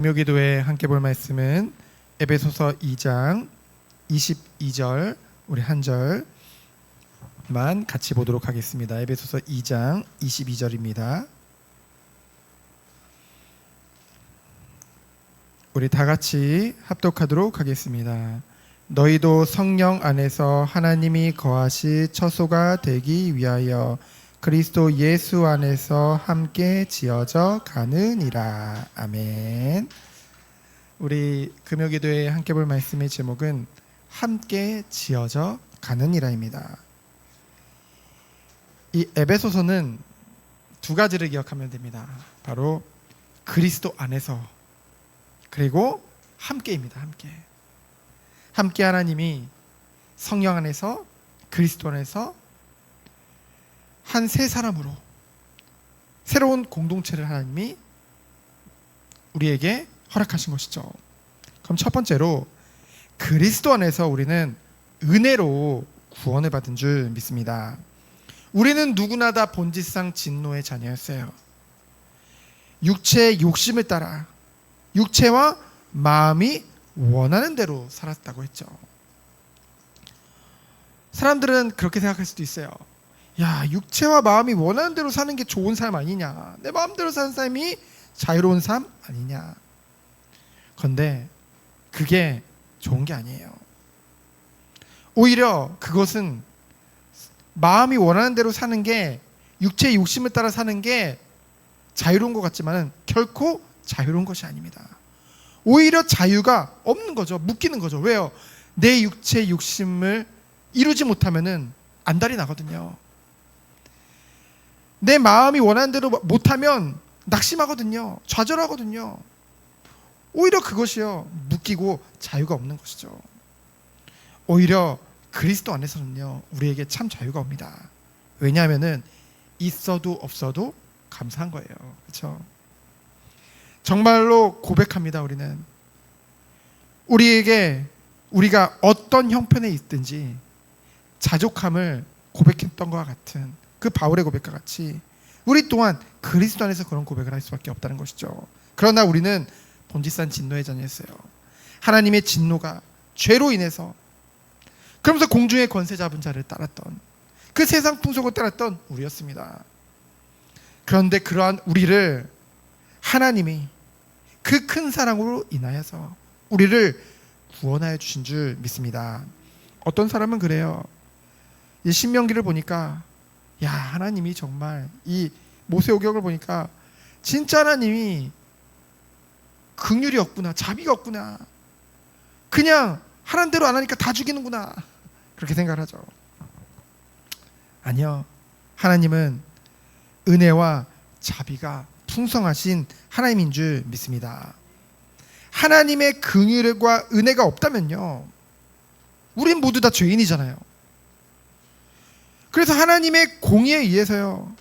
금요기도에 함께 볼 말씀은 에베소서 2장 22절 우리 한 절만 같이 보도록 하겠습니다. 에베소서 2장 22절입니다. 우리 다 같이 합독하도록 하겠습니다. 너희도 성령 안에서 하나님이 거하시 처소가 되기 위하여 그리스도 예수 안에서 함께 지어져 가느니라. 아멘. 우리 금요기도에 함께 볼 말씀의 제목은 함께 지어져 가느니라입니다. 이 에베소서는 두 가지를 기억하면 됩니다. 바로 그리스도 안에서 그리고 함께입니다. 함께 하나님이 성령 안에서 그리스도 안에서 한 세 사람으로 새로운 공동체를 하나님이 우리에게 허락하신 것이죠. 그럼 첫 번째로 그리스도 안에서 우리는 은혜로 구원을 받은 줄 믿습니다. 우리는 누구나 다 본질상 진노의 자녀였어요. 육체의 욕심을 따라 육체와 마음이 원하는 대로 살았다고 했죠. 사람들은 그렇게 생각할 수도 있어요. 야, 육체와 마음이 원하는 대로 사는 게 좋은 삶 아니냐, 내 마음대로 사는 삶이 자유로운 삶 아니냐. 그런데 그게 좋은 게 아니에요. 오히려 그것은 마음이 원하는 대로 사는 게, 육체의 욕심을 따라 사는 게 자유로운 것 같지만 결코 자유로운 것이 아닙니다. 오히려 자유가 없는 거죠. 묶이는 거죠. 왜요? 내 육체의 욕심을 이루지 못하면은 안달이 나거든요. 내 마음이 원하는 대로 못하면 낙심하거든요. 좌절하거든요. 오히려 그것이요, 묶이고 자유가 없는 것이죠. 오히려 그리스도 안에서는요, 우리에게 참 자유가 옵니다. 왜냐하면은 있어도 없어도 감사한 거예요. 그렇죠? 정말로 고백합니다. 우리가 어떤 형편에 있든지 자족함을 고백했던 것과 같은 그 바울의 고백과 같이 우리 또한 그리스도 안에서 그런 고백을 할 수밖에 없다는 것이죠. 그러나 우리는 본질상 진노의 자녀였어요. 하나님의 진노가 죄로 인해서, 그러면서 공중의 권세 잡은 자를 따랐던, 그 세상 풍속을 따랐던 우리였습니다. 그런데 그러한 우리를 하나님이 그 큰 사랑으로 인하여서 우리를 구원하여 주신 줄 믿습니다. 어떤 사람은 그래요. 이 신명기를 보니까, 야, 하나님이 정말, 이 모세오경을 보니까 진짜 하나님이 긍휼이 없구나, 자비가 없구나, 그냥 하라는 대로 안 하니까 다 죽이는구나, 그렇게 생각을 하죠. 아니요, 하나님은 은혜와 자비가 풍성하신 하나님인 줄 믿습니다. 하나님의 긍휼과 은혜가 없다면요, 우린 모두 다 죄인이잖아요. 그래서 하나님의 공의에 의해서요,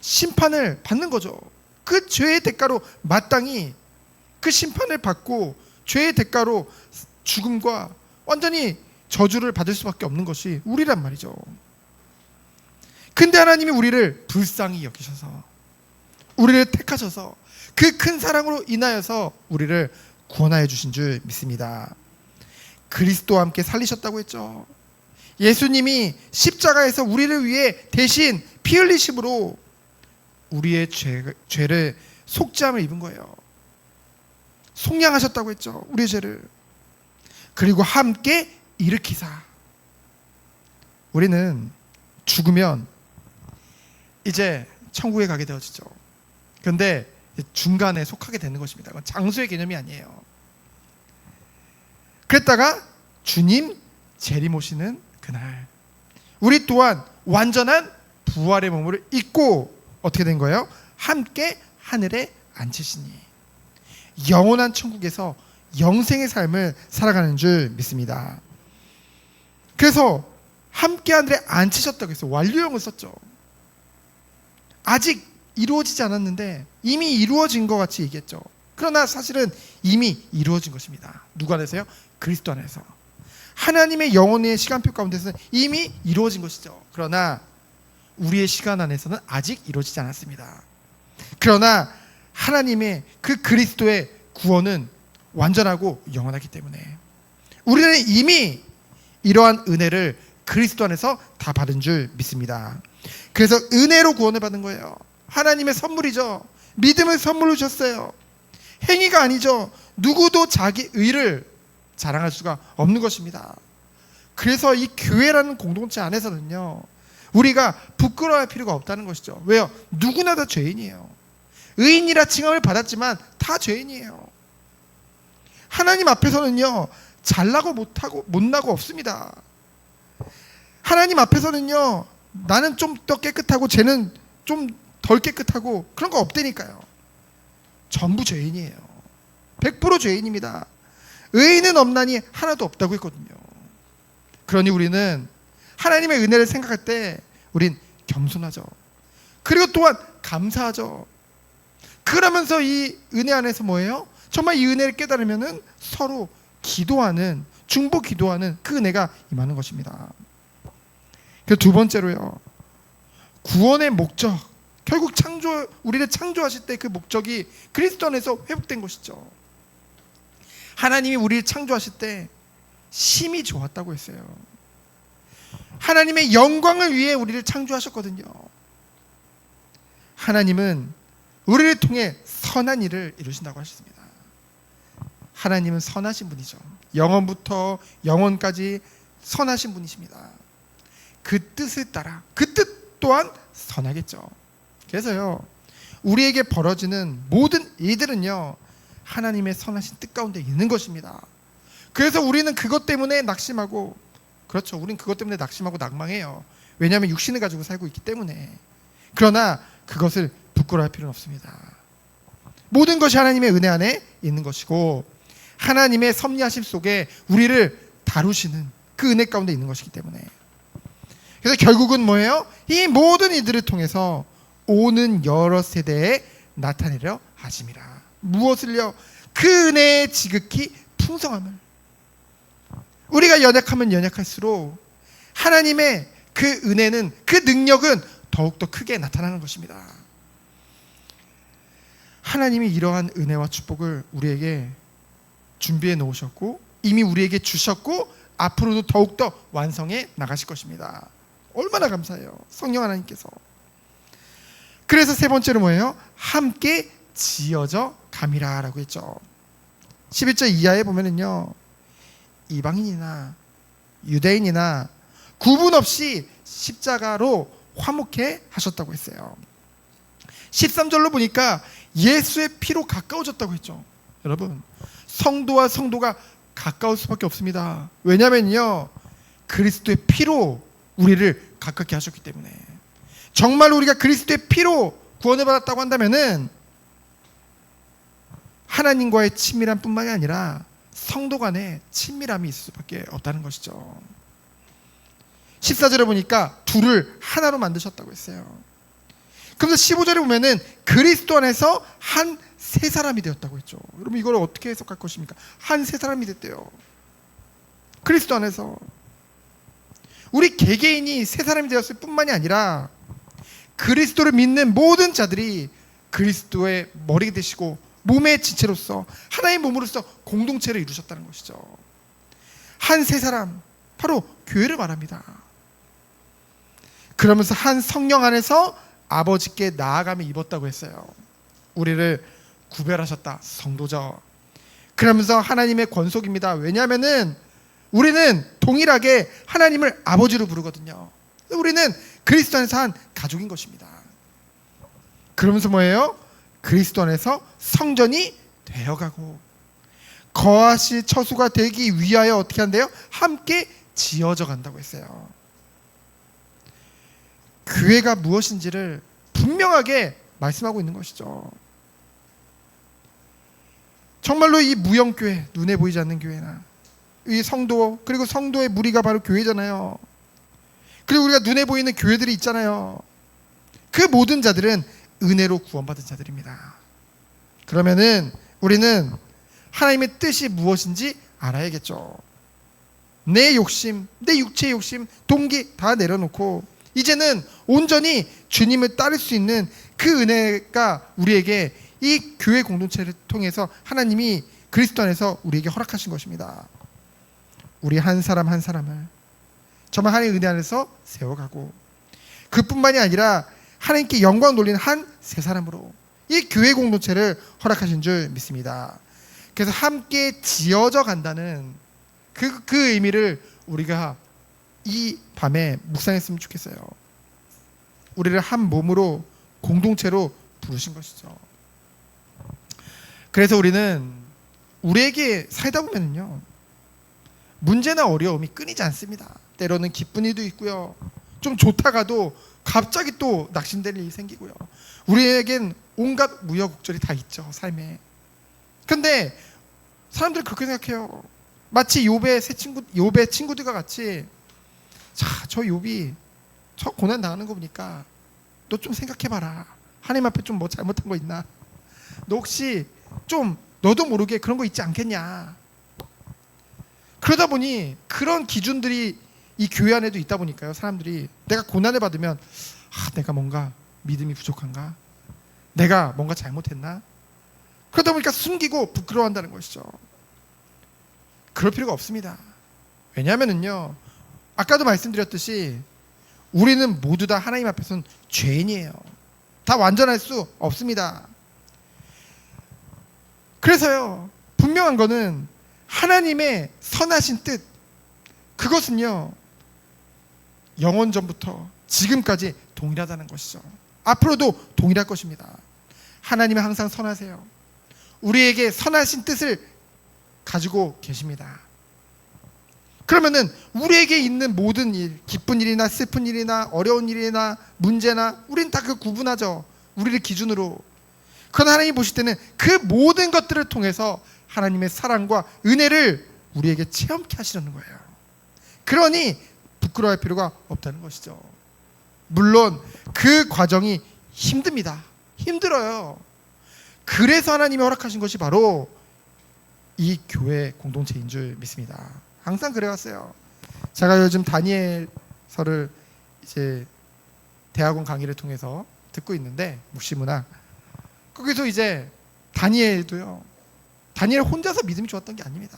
심판을 받는 거죠. 그 죄의 대가로 마땅히 그 심판을 받고 죄의 대가로 죽음과 완전히 저주를 받을 수밖에 없는 것이 우리란 말이죠. 근데 하나님이 우리를 불쌍히 여기셔서, 우리를 택하셔서 그 큰 사랑으로 인하여서 우리를 구원하여 주신 줄 믿습니다. 그리스도와 함께 살리셨다고 했죠. 예수님이 십자가에서 우리를 위해 대신 피 흘리심으로 우리의 죄를 속죄함을 입은 거예요. 속량하셨다고 했죠. 우리의 죄를. 그리고 함께 일으키사, 우리는 죽으면 이제 천국에 가게 되어지죠. 그런데 중간에 속하게 되는 것입니다. 그건 장소의 개념이 아니에요. 그랬다가 주님 재림 오시는 그날 우리 또한 완전한 부활의 몸을 입고 어떻게 된 거예요? 함께 하늘에 앉히시니 영원한 천국에서 영생의 삶을 살아가는 줄 믿습니다. 그래서 함께 하늘에 앉히셨다고 해서 완료형을 썼죠. 아직 이루어지지 않았는데 이미 이루어진 것 같이 얘기했죠. 그러나 사실은 이미 이루어진 것입니다. 누구 안에서요? 그리스도 안에서. 하나님의 영혼의 시간표 가운데서는 이미 이루어진 것이죠. 그러나 우리의 시간 안에서는 아직 이루어지지 않았습니다. 그러나 하나님의 그 그리스도의 구원은 완전하고 영원하기 때문에 우리는 이미 이러한 은혜를 그리스도 안에서 다 받은 줄 믿습니다. 그래서 은혜로 구원을 받은 거예요. 하나님의 선물이죠. 믿음을 선물로 주셨어요. 행위가 아니죠. 누구도 자기 의를 자랑할 수가 없는 것입니다. 그래서 이 교회라는 공동체 안에서는요, 우리가 부끄러워할 필요가 없다는 것이죠. 왜요? 누구나 다 죄인이에요. 의인이라 칭함을 받았지만 다 죄인이에요. 하나님 앞에서는요, 잘나고 못나고 없습니다. 하나님 앞에서는요, 나는 좀 더 깨끗하고 쟤는 좀 덜 깨끗하고 그런 거 없다니까요. 전부 죄인이에요. 100% 죄인입니다. 의인은 없나니 하나도 없다고 했거든요. 그러니 우리는 하나님의 은혜를 생각할 때 우린 겸손하죠. 그리고 또한 감사하죠. 그러면서 이 은혜 안에서 뭐예요? 정말 이 은혜를 깨달으면은 서로 기도하는, 중보 기도하는 그 은혜가 임하는 것입니다. 그리고 두 번째로요, 구원의 목적, 결국 우리를 창조하실 때 그 목적이 그리스도 안에서 회복된 것이죠. 하나님이 우리를 창조하실 때 심히 좋았다고 했어요. 하나님의 영광을 위해 우리를 창조하셨거든요. 하나님은 우리를 통해 선한 일을 이루신다고 하셨습니다. 하나님은 선하신 분이죠. 영원부터 영원까지 선하신 분이십니다. 그 뜻을 따라 그 뜻 또한 선하겠죠. 그래서요, 우리에게 벌어지는 모든 일들은요, 하나님의 선하신 뜻 가운데 있는 것입니다. 그래서 우리는 그것 때문에 낙심하고, 그렇죠, 우리는 그것 때문에 낙심하고 낭망해요. 왜냐하면 육신을 가지고 살고 있기 때문에. 그러나 그것을 부끄러워할 필요는 없습니다. 모든 것이 하나님의 은혜 안에 있는 것이고 하나님의 섭리하심 속에 우리를 다루시는 그 은혜 가운데 있는 것이기 때문에. 그래서 결국은 뭐예요? 이 모든 이들을 통해서 오는 여러 세대에 나타내려 하심이라. 무엇을요? 그 은혜의 지극히 풍성함을. 우리가 연약하면 연약할수록 하나님의 그 은혜는, 그 능력은 더욱더 크게 나타나는 것입니다. 하나님이 이러한 은혜와 축복을 우리에게 준비해 놓으셨고 이미 우리에게 주셨고 앞으로도 더욱더 완성해 나가실 것입니다. 얼마나 감사해요, 성령 하나님께서. 그래서 세 번째로 뭐예요? 함께 지어져 감이라 라고 했죠. 11절 이하에 보면은요, 이방인이나 유대인이나 구분 없이 십자가로 화목해 하셨다고 했어요. 13절로 보니까 예수의 피로 가까워졌다고 했죠. 여러분, 성도와 성도가 가까울 수밖에 없습니다. 왜냐면요, 그리스도의 피로 우리를 가깝게 하셨기 때문에. 정말 우리가 그리스도의 피로 구원을 받았다고 한다면은 하나님과의 친밀함 뿐만이 아니라 성도 간에 친밀함이 있을 수밖에 없다는 것이죠. 14절에 보니까 둘을 하나로 만드셨다고 했어요. 그래서 15절에 보면은 그리스도 안에서 한 세 사람이 되었다고 했죠. 여러분, 이걸 어떻게 해석할 것입니까? 한 세 사람이 됐대요. 그리스도 안에서. 우리 개개인이 세 사람이 되었을 뿐만이 아니라 그리스도를 믿는 모든 자들이 그리스도의 머리가 되시고 몸의 지체로서 하나의 몸으로서 공동체를 이루셨다는 것이죠. 한 세 사람, 바로 교회를 말합니다. 그러면서 한 성령 안에서 아버지께 나아감을 입었다고 했어요. 우리를 구별하셨다, 성도죠. 그러면서 하나님의 권속입니다. 왜냐하면은 우리는 동일하게 하나님을 아버지로 부르거든요. 우리는 그리스도 안에서 한 가족인 것입니다. 그러면서 뭐예요? 그리스도 안에서 성전이 되어가고 거하실 처소가 되기 위하여 어떻게 한대요? 함께 지어져 간다고 했어요. 교회가 무엇인지를 분명하게 말씀하고 있는 것이죠. 정말로 이 무형교회, 눈에 보이지 않는 교회나 이 성도, 그리고 성도의 무리가 바로 교회잖아요. 그리고 우리가 눈에 보이는 교회들이 있잖아요. 그 모든 자들은 은혜로 구원받은 자들입니다. 그러면은 우리는 하나님의 뜻이 무엇인지 알아야겠죠. 내 욕심, 내 육체의 욕심, 동기 다 내려놓고 이제는 온전히 주님을 따를 수 있는 그 은혜가 우리에게 이 교회 공동체를 통해서 하나님이 그리스도 안에서 우리에게 허락하신 것입니다. 우리 한 사람 한 사람을 정말 하나님의 은혜 안에서 세워가고, 그뿐만이 아니라 하나님께 영광 돌리는 한 세 사람으로 이 교회 공동체를 허락하신 줄 믿습니다. 그래서 함께 지어져 간다는 그 의미를 우리가 이 밤에 묵상했으면 좋겠어요. 우리를 한 몸으로 공동체로 부르신 것이죠. 그래서 우리는 우리에게 살다 보면요, 문제나 어려움이 끊이지 않습니다. 때로는 기쁜 일도 있고요, 좀 좋다가도 갑자기 또 낙심될 일이 생기고요. 우리에겐 온갖 우여곡절이 다 있죠, 삶에. 근데 사람들은 그렇게 생각해요. 마치 욥의 친구들과 같이, 자, 저 욥이 저 고난 당하는 거 보니까 너 좀 생각해봐라. 하나님 앞에 좀 뭐 잘못한 거 있나? 너 혹시 좀 너도 모르게 그런 거 있지 않겠냐? 그러다 보니 그런 기준들이 이 교회 안에도 있다 보니까요, 사람들이 내가 고난을 받으면 내가 뭔가 믿음이 부족한가? 내가 뭔가 잘못했나? 그러다 보니까 숨기고 부끄러워한다는 것이죠. 그럴 필요가 없습니다. 왜냐하면요, 아까도 말씀드렸듯이 우리는 모두 다 하나님 앞에서는 죄인이에요. 다 완전할 수 없습니다. 그래서요, 분명한 거는 하나님의 선하신 뜻, 그것은요 영원 전부터 지금까지 동일하다는 것이죠. 앞으로도 동일할 것입니다. 하나님은 항상 선하세요. 우리에게 선하신 뜻을 가지고 계십니다. 그러면은 우리에게 있는 모든 일, 기쁜 일이나 슬픈 일이나 어려운 일이나 문제나 우리는 다 그 구분하죠. 우리를 기준으로. 그러나 하나님이 보실 때는 그 모든 것들을 통해서 하나님의 사랑과 은혜를 우리에게 체험케 하시려는 거예요. 그러니 부끄러워할 필요가 없다는 것이죠. 물론 그 과정이 힘듭니다. 힘들어요. 그래서 하나님이 허락하신 것이 바로 이 교회 공동체인 줄 믿습니다. 항상 그래왔어요. 제가 요즘 다니엘서를 이제 대학원 강의를 통해서 듣고 있는데, 묵시문학, 거기서 이제 다니엘도요, 다니엘 혼자서 믿음이 좋았던 게 아닙니다.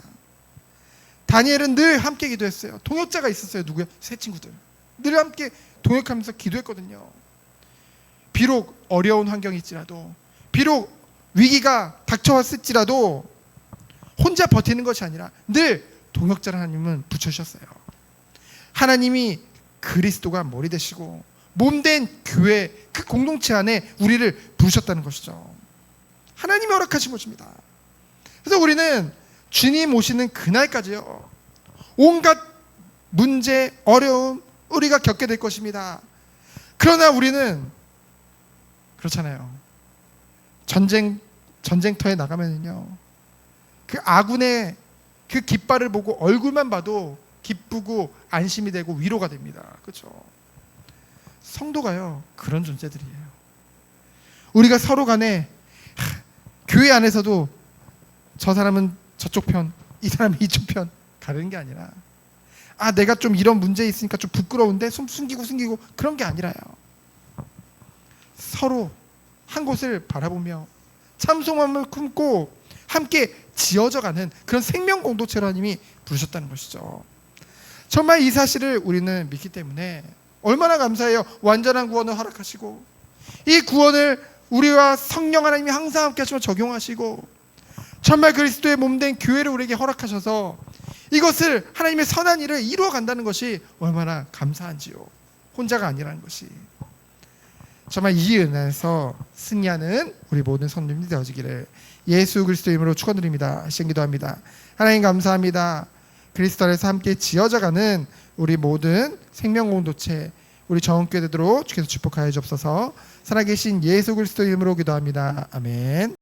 다니엘은 늘 함께 기도했어요. 동역자가 있었어요. 누구요? 세 친구들. 늘 함께 동역하면서 기도했거든요. 비록 어려운 환경일지라도, 비록 위기가 닥쳐왔을지라도 혼자 버티는 것이 아니라 늘 동역자를 하나님은 붙여주셨어요. 하나님이 그리스도가 머리 되시고 몸된 교회, 그 공동체 안에 우리를 부르셨다는 것이죠. 하나님이 허락하신 것입니다. 그래서 우리는 주님 오시는 그날까지요, 온갖 문제, 어려움 우리가 겪게 될 것입니다. 그러나 우리는 그렇잖아요. 전쟁터에 나가면요, 그 아군의 그 깃발을 보고 얼굴만 봐도 기쁘고 안심이 되고 위로가 됩니다. 그렇죠? 성도가요, 그런 존재들이에요. 우리가 서로 간에 교회 안에서도 저 사람은 저쪽 편, 이 사람은 이쪽 편 가르는 게 아니라, 내가 좀 이런 문제 있으니까 좀 부끄러운데 숨기고 그런 게 아니라요. 서로 한 곳을 바라보며 참소함을 품고 함께 지어져가는 그런 생명 공동체로 하나님이 부르셨다는 것이죠. 정말 이 사실을 우리는 믿기 때문에 얼마나 감사해요. 완전한 구원을 허락하시고, 이 구원을 우리와 성령 하나님이 항상 함께 하시며 적용하시고, 정말 그리스도의 몸된 교회를 우리에게 허락하셔서 이것을 하나님의 선한 일을 이루어 간다는 것이 얼마나 감사한지요. 혼자가 아니라는 것이. 정말 이 은혜에서 승리하는 우리 모든 성도님들이 되어지기를 예수 그리스도의 이름으로 축원드립니다. 기도합니다. 하나님 감사합니다. 그리스도 안에서 함께 지어져가는 우리 모든 생명 공동체, 우리 정원교회 되도록 주께서 축복하여 주옵소서. 살아계신 예수 그리스도의 이름으로 기도합니다. 아멘.